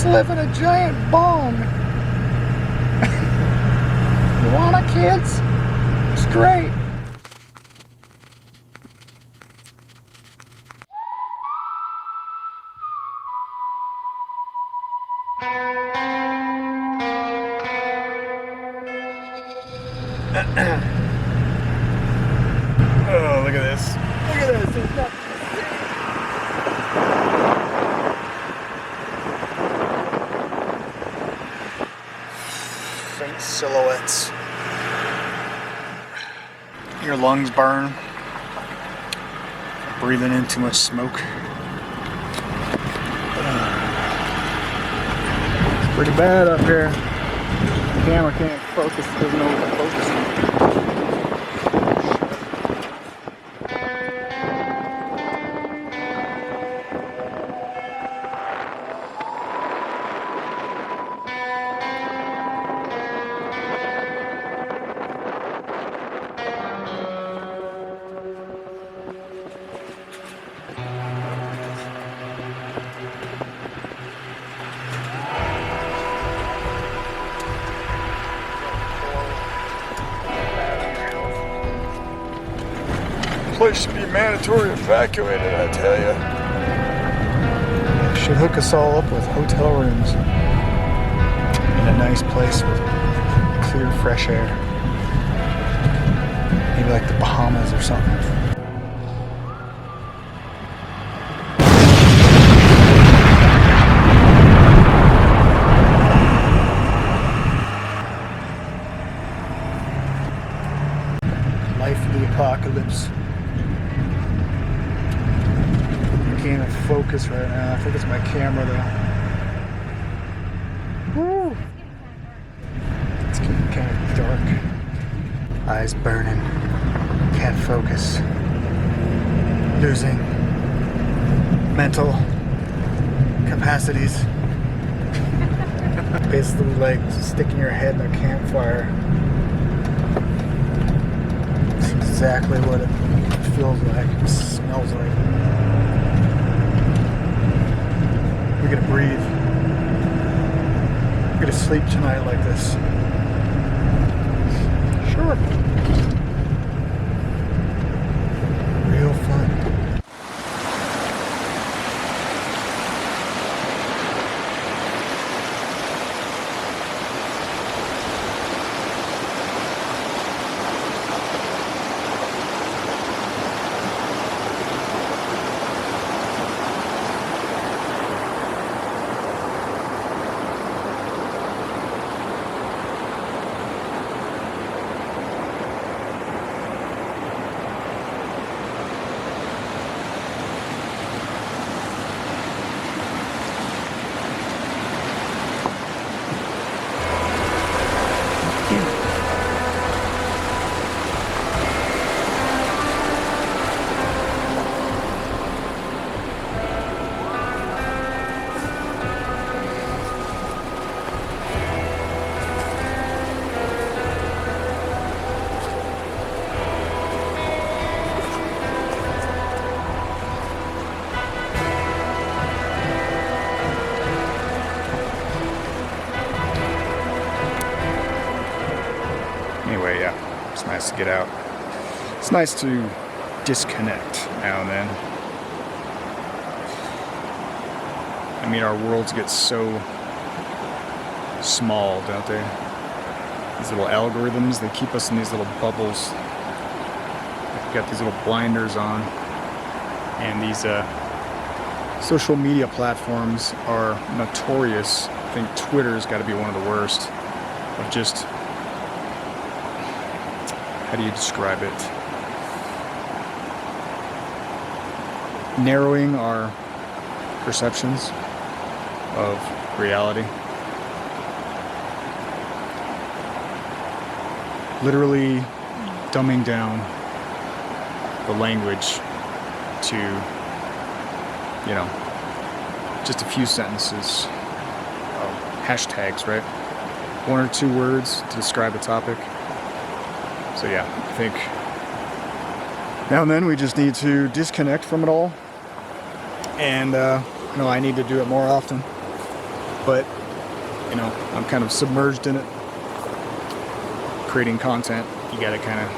sniffing a giant bong. You wanna, kids? It's great. Oh, look at this. Look at this. It's not... Faint silhouettes. Your lungs burn. Breathing in too much smoke. It's pretty bad up here. The camera can't focus, doesn't know what to focus on. Place should be mandatory evacuated, I tell you. Should hook us all up with hotel rooms in a nice place with clear, fresh air. Maybe like the Bahamas or something. Life of the apocalypse. Can't even focus right now. I think it's my camera though. Woo! It's getting kind of dark. Eyes burning. Can't focus. Losing mental capacities. Basically like sticking your head in a campfire. It's exactly what it feels like. It smells like. We're gonna breathe. We're gonna sleep tonight like this. Sure. Real fun. Anyway, yeah, it's nice to get out. It's nice to disconnect now and then. I mean, our worlds get so small, don't they? These little algorithms, they keep us in these little bubbles. We've got these little blinders on. And these social media platforms are notorious. I think Twitter's got to be one of the worst of just... How do you describe it? Narrowing our perceptions of reality. Literally dumbing down the language to, you know, just a few sentences. Hashtags, right? One or two words to describe a topic. So yeah, I think now and then we just need to disconnect from it all. And, I need to do it more often. but you know, I'm kind of submerged in it. Creating content, you gotta kind of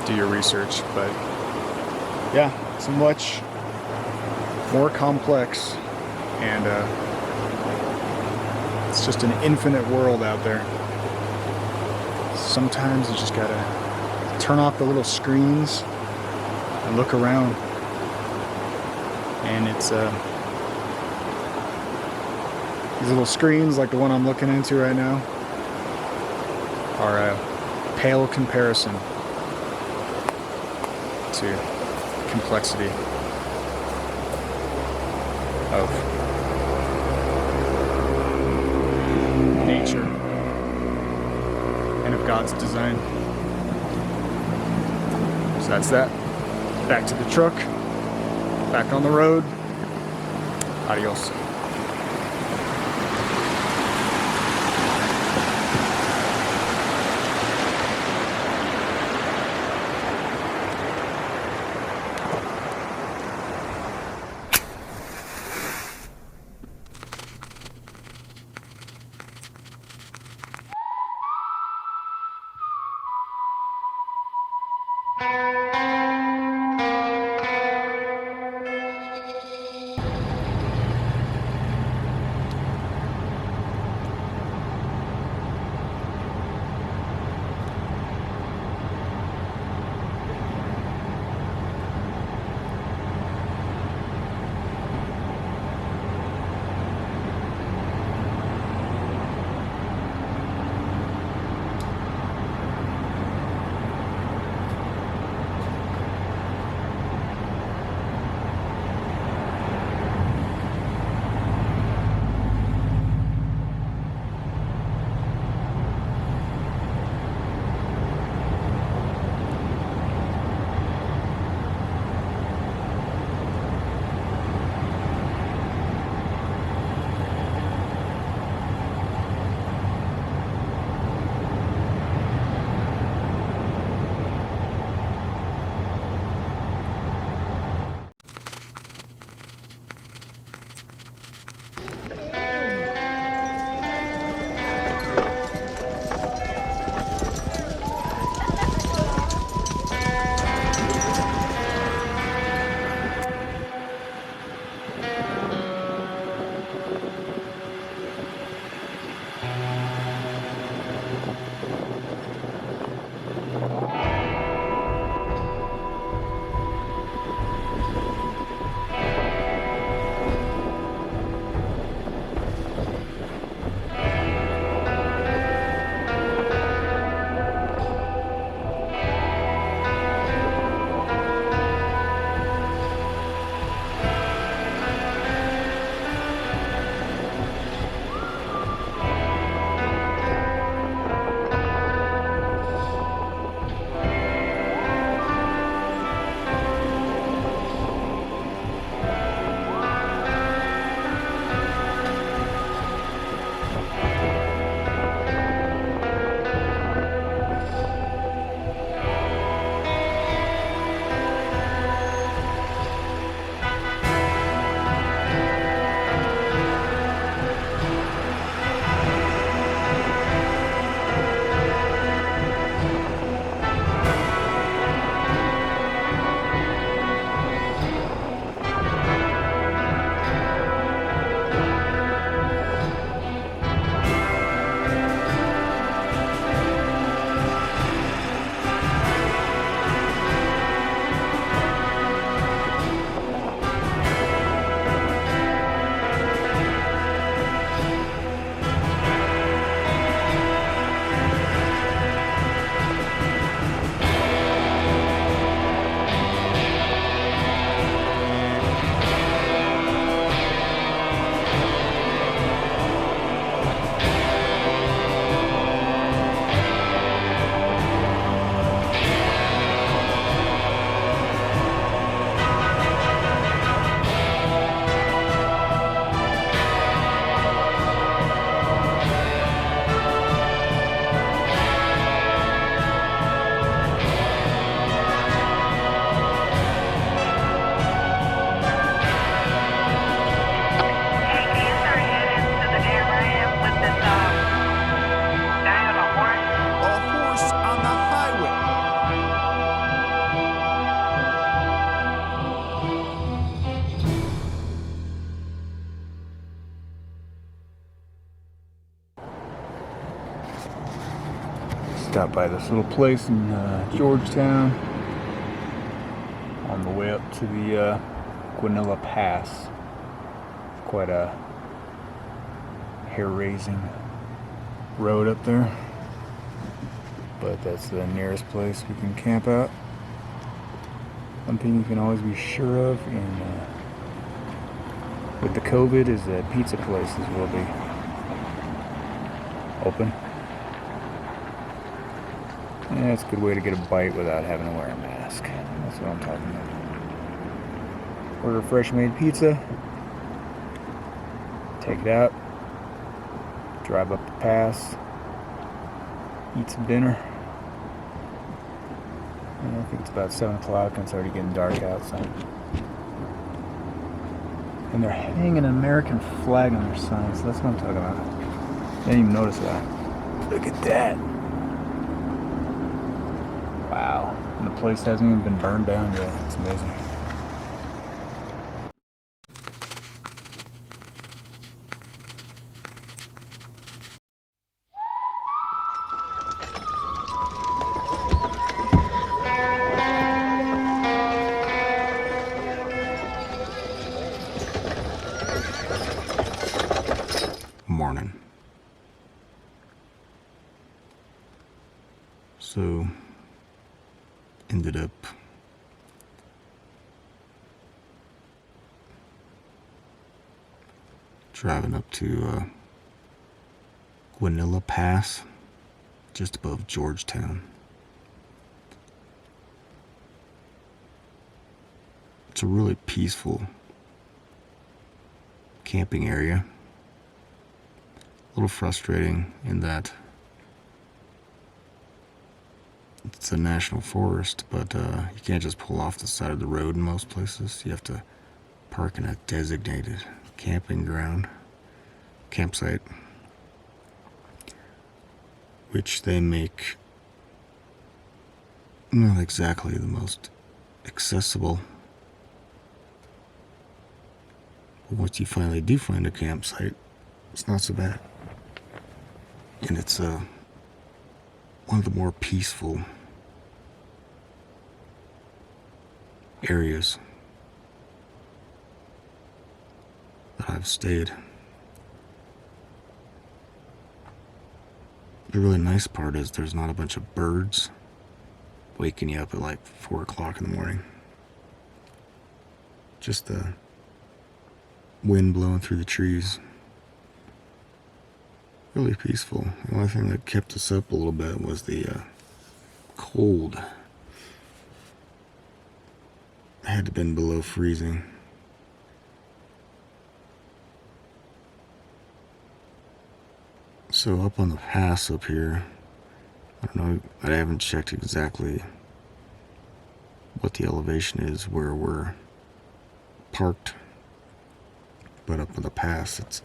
do your research, but yeah, it's much more complex, and it's just an infinite world out there. Sometimes you just gotta turn off the little screens and look around, and it's these little screens like the one I'm looking into right now are a pale comparison to complexity of nature and of God's design. So that's that. Back to the truck, back on the road. Adios. Stopped by this little place in Georgetown on the way up to the Guanella Pass. Quite a hair-raising road up there, but that's the nearest place we can camp out. One thing you can always be sure of with the COVID is that pizza places will be open. And it's a good way to get a bite without having to wear a mask. That's what I'm talking about. Order fresh made pizza, take it out, drive up the pass, eat some dinner. And I think it's about 7 o'clock and it's already getting dark outside. And they're hanging an American flag on their signs, so that's what I'm talking about. I didn't even notice that. Look at that. Wow. And the place hasn't even been burned down yet. It's amazing. Morning. So, ended up driving up to Guanella Pass, just above Georgetown. It's a really peaceful camping area. A little frustrating in that it's a national forest, but you can't just pull off the side of the road in most places. You have to park in a designated campsite, which they make not exactly the most accessible. But once you finally do find a campsite, it's not so bad. And it's one of the more peaceful areas that I've stayed. The really nice part is there's not a bunch of birds waking you up at like 4 o'clock in the morning. Just the wind blowing through the trees. Really peaceful. The only thing that kept us up a little bit was the cold. It had to have been below freezing. So up on the pass up here, I don't know, I haven't checked exactly what the elevation is where we're parked, but up on the pass it's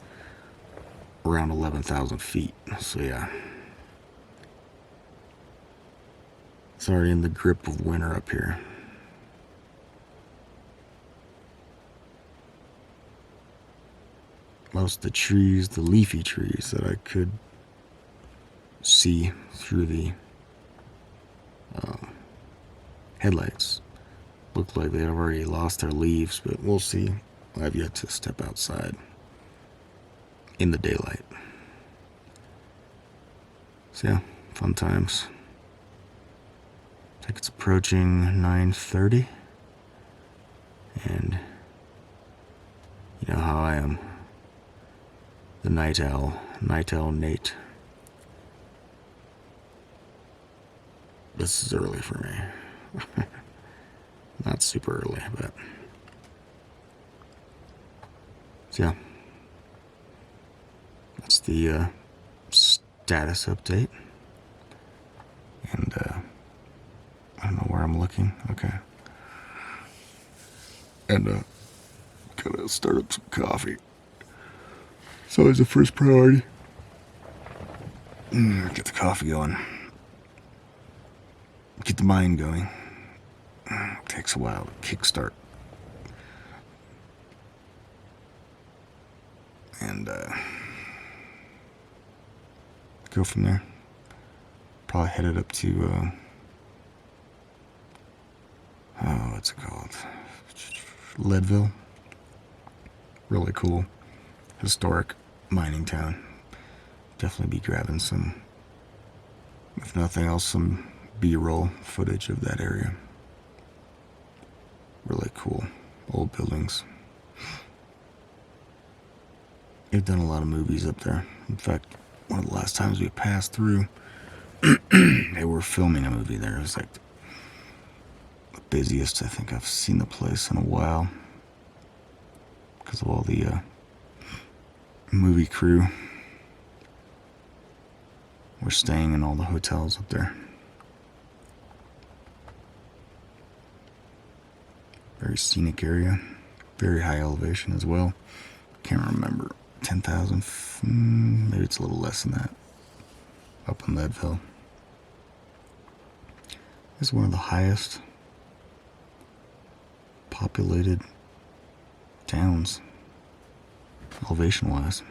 around 11,000 feet, so yeah. It's already in the grip of winter up here. Most of the trees, the leafy trees that I could see through the headlights looked like they had already lost their leaves, but we'll see. I've yet to step outside in the daylight. So yeah, fun times. I think it's approaching 9:30, and you know how I am. The night owl Nate. This is early for me. Not super early, but so yeah. That's the status update. And I don't know where I'm looking. Okay. And gotta start up some coffee. It's always the first priority. Get the coffee going. Get the mind going. It takes a while to kickstart. And go from there. Probably headed up to, what's it called? Leadville. Really cool, historic mining town. Definitely be grabbing some, if nothing else, some B-roll footage of that area. Really cool. Old buildings. They've done a lot of movies up there. In fact, one of the last times we passed through, they were filming a movie there. It was like the busiest I think I've seen the place in a while because of all the movie crew were staying in all the hotels up there. Very scenic area, very high elevation as well. Can't remember, 10,000, maybe it's a little less than that, up in Leadville. It's one of the highest populated towns, elevation-wise.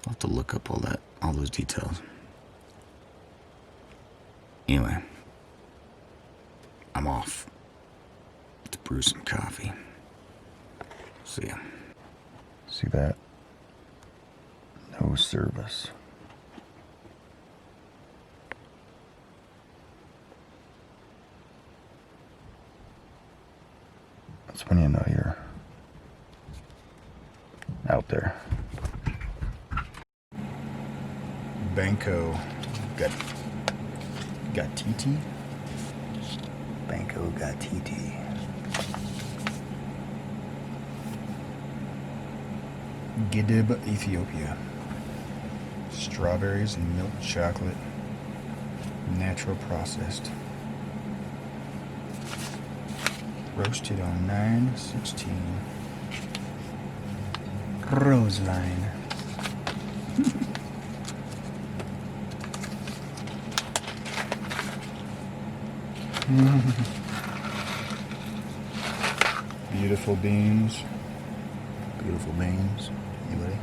I'll have to look up all those details. Anyway, I'm off to brew some coffee. See ya. See that? No service. That's when you know you're out there. Banco got TT. Banco got TT. Gidib, Ethiopia. Strawberries and milk chocolate. Natural processed. Roasted on 9/16. Roseline. Beautiful beans. Beautiful beans. Anybody?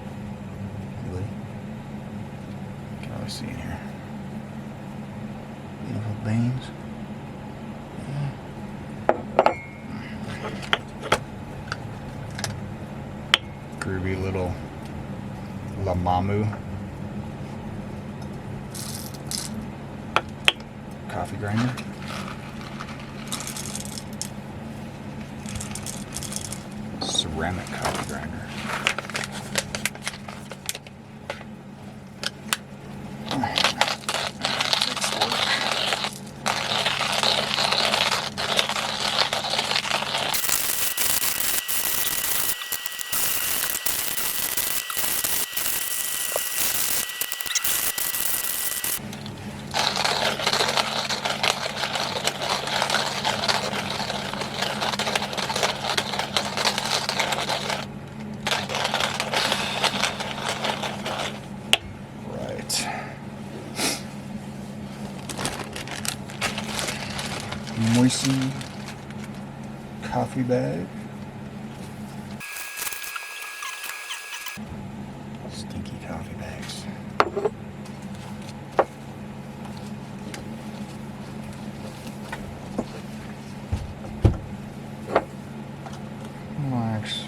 Anybody? Can always see in here. Beautiful beans. Groovy little Lamamu coffee grinder. Ceramic coffee grinder. Moisten coffee bag. Stinky coffee bags. Like so.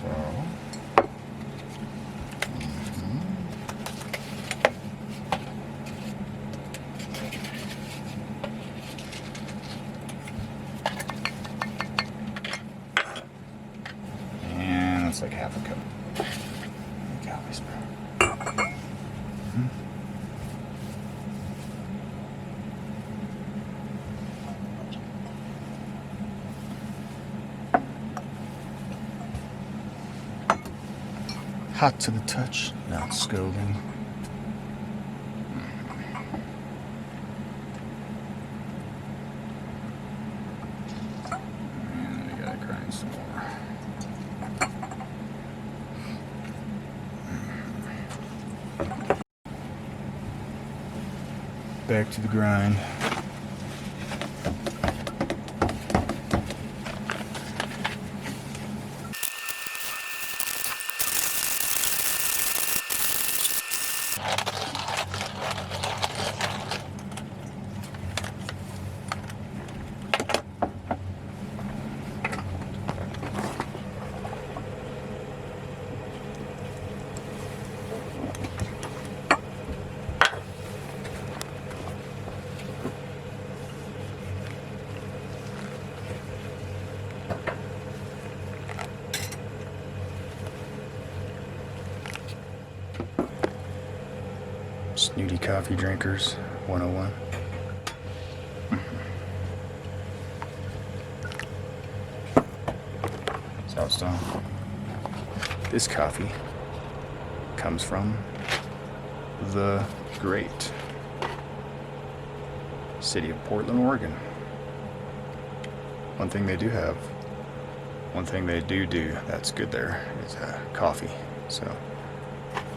It's like half a cup. Coffee spray. Hot to the touch, not scalding. And we gotta grind some more. Back to the grind. Snooty Coffee Drinkers 101. That's how it's done. This coffee comes from the great city of Portland, Oregon. One thing they do have, one thing they do that's good there is coffee. So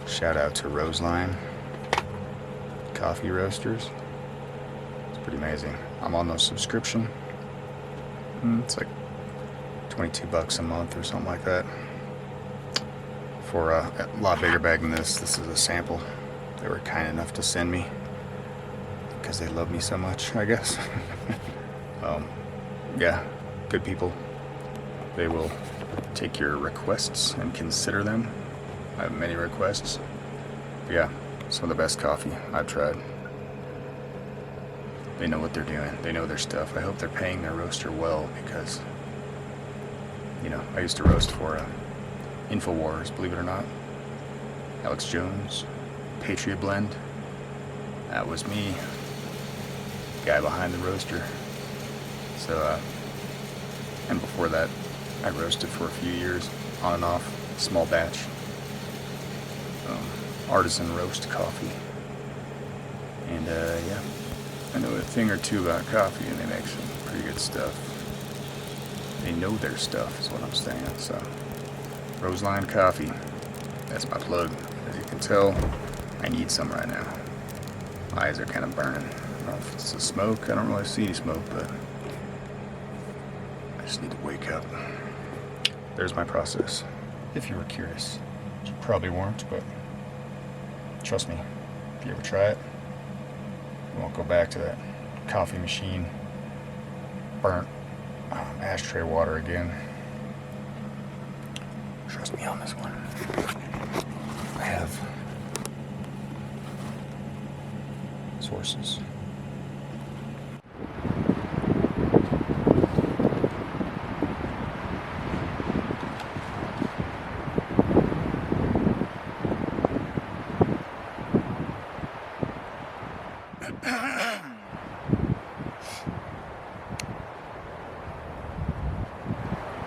shout out to Roseline Coffee Roasters. It's pretty amazing. I'm on the subscription. It's like $22 a month or something like that. For a lot bigger bag than this. This is a sample. They were kind enough to send me because they love me so much, I guess. Yeah, good people. They will take your requests and consider them. I have many requests. But yeah, some of the best coffee I've tried. They know what they're doing. They know their stuff. I hope they're paying their roaster well because, you know, I used to roast for InfoWars, believe it or not. Alex Jones, Patriot Blend. That was me. Guy behind the roaster. So, and before that, I roasted for a few years, on and off, small batch. Artisan roast coffee. And, yeah, I know a thing or two about coffee, and they make some pretty good stuff. They know their stuff, is what I'm saying. So, Roseline Coffee, that's my plug. As you can tell, I need some right now. My eyes are kind of burning. I don't know if it's the smoke. I don't really see any smoke, but I just need to wake up. There's my process. If you were curious, you probably weren't, but trust me, if you ever try it, you won't go back to that coffee machine, burnt ashtray water again. Trust me on this one. I have sources.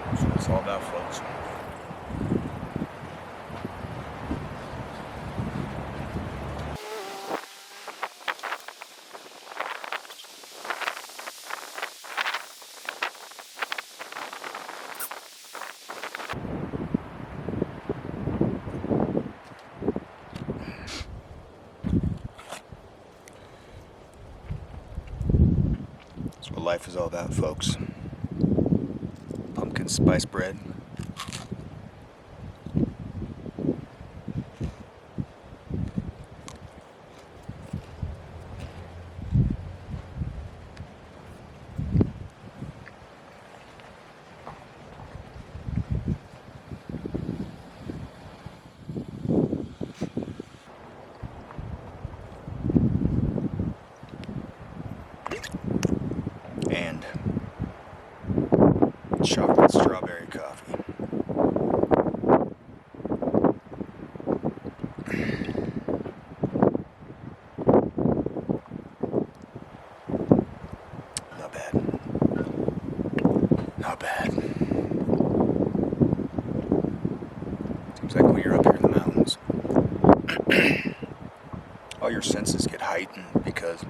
That's what it's all about, folks. That's what life is all about, folks. Pumpkin spice bread. And chocolate strawberry coffee. Not bad. Not bad. Seems like when you're up here in the mountains, all your senses get heightened because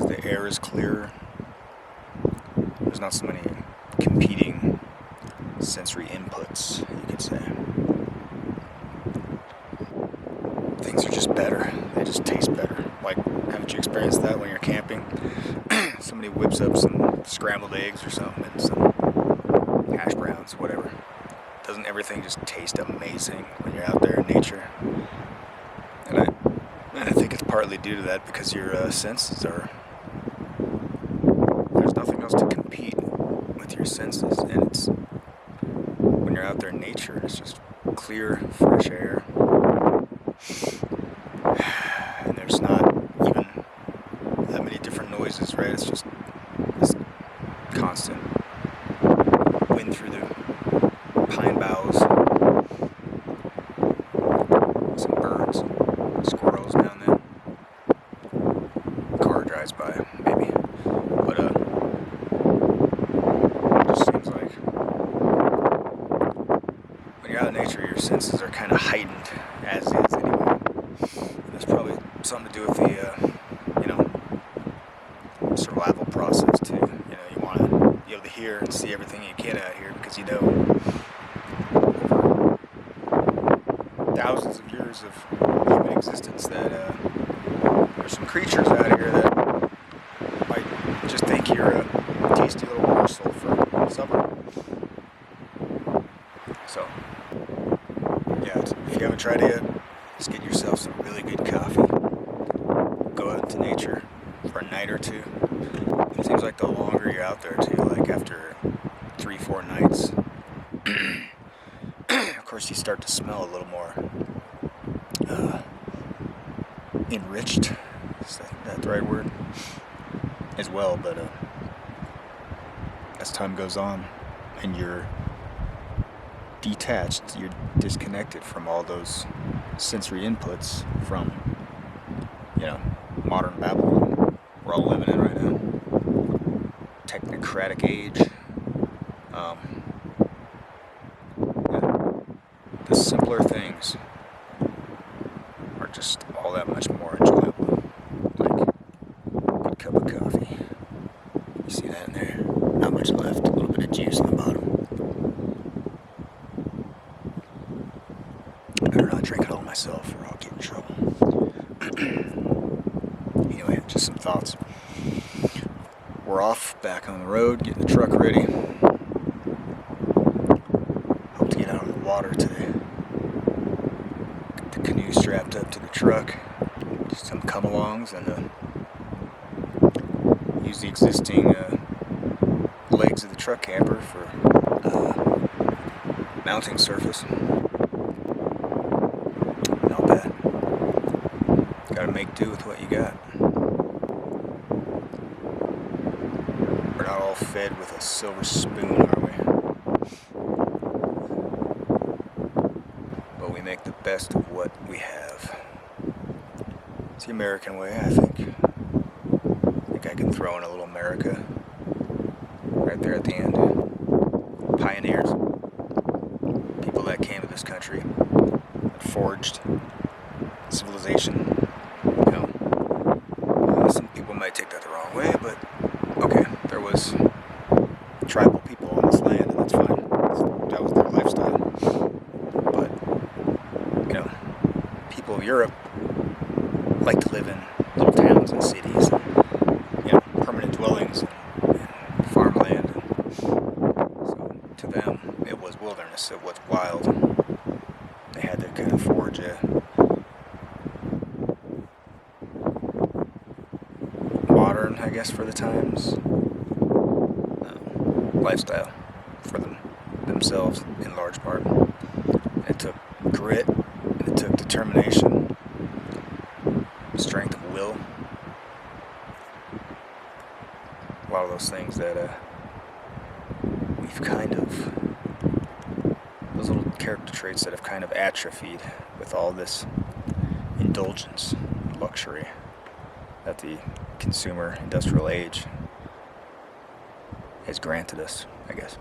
the air is clearer. There's not so many competing sensory inputs, you could say. Things are just better. They just taste better. Like, haven't you experienced that when you're camping? Somebody whips up some scrambled eggs or something and some hash browns, whatever. Doesn't everything just taste amazing when you're out there in nature? And I think it's partly due to that because your senses are... There's nothing else to compete with your senses, and it's... When you're out there in nature, it's just clear, fresh air. And there's not even that many different noises, right? It's just this constant wind through the pine boughs, senses are kind of heightened, as is anyway. That's probably something to do with the, survival process too. You want to be able to hear and see everything you can out here because over thousands of years of human existence that there's some creatures out here that might just think you're a tasty little morsel for supper. So, yeah, if you haven't tried it yet, just get yourself some really good coffee. Go out into nature for a night or two. It seems like the longer you're out there too, like after 3-4 nights, of course you start to smell a little more enriched. Is that the right word? As well, but as time goes on and you're detached, you're disconnected from all those sensory inputs from, modern Babylon we're all living in right now. Technocratic age. The simpler things are just all that much more enjoyable. Like a good cup of coffee. You see that in there? Not much left. A little bit of juice on the bottom. I better not drink it all myself or I'll get in trouble. Anyway, just some thoughts. We're off back on the road, getting the truck ready. Hope to get out on the water today. Get the canoe strapped up to the truck. Just some come-alongs and use the existing legs of the truck camper for mounting surface. Not bad. Gotta make do with what you got. We're not all fed with a silver spoon, are we? But we make the best of what we have. It's the American way, I think. I can throw in a little America right there at the end. Pioneers. People that came to this country and forged civilization. Some people might take that the wrong way, but okay, there was tribal people on this land, and that's fine. That was their lifestyle. But, people of Europe like to live in little towns and cities, and, permanent dwellings and farmland. And so to them, it was wilderness, it was wild. They had to kind of forge a modern, I guess, for the times, lifestyle for themselves in large part. And it took grit, and it took determination, strength of will. A lot of those things that we've kind of, those little character traits that have kind of atrophied with all this indulgence, luxury that the consumer industrial age has granted us, I guess.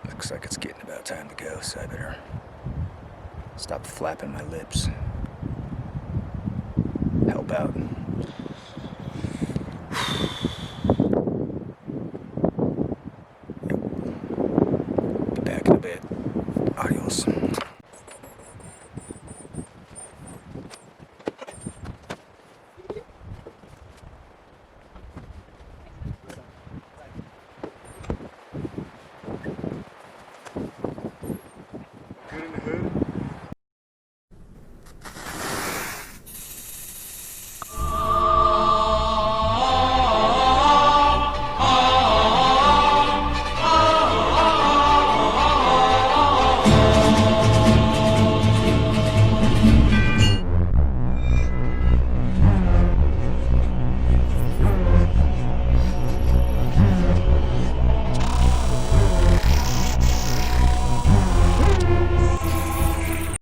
Looks like it's getting about time to go, so I better stop flapping my lips. Help out. Be back in a bit. Adios.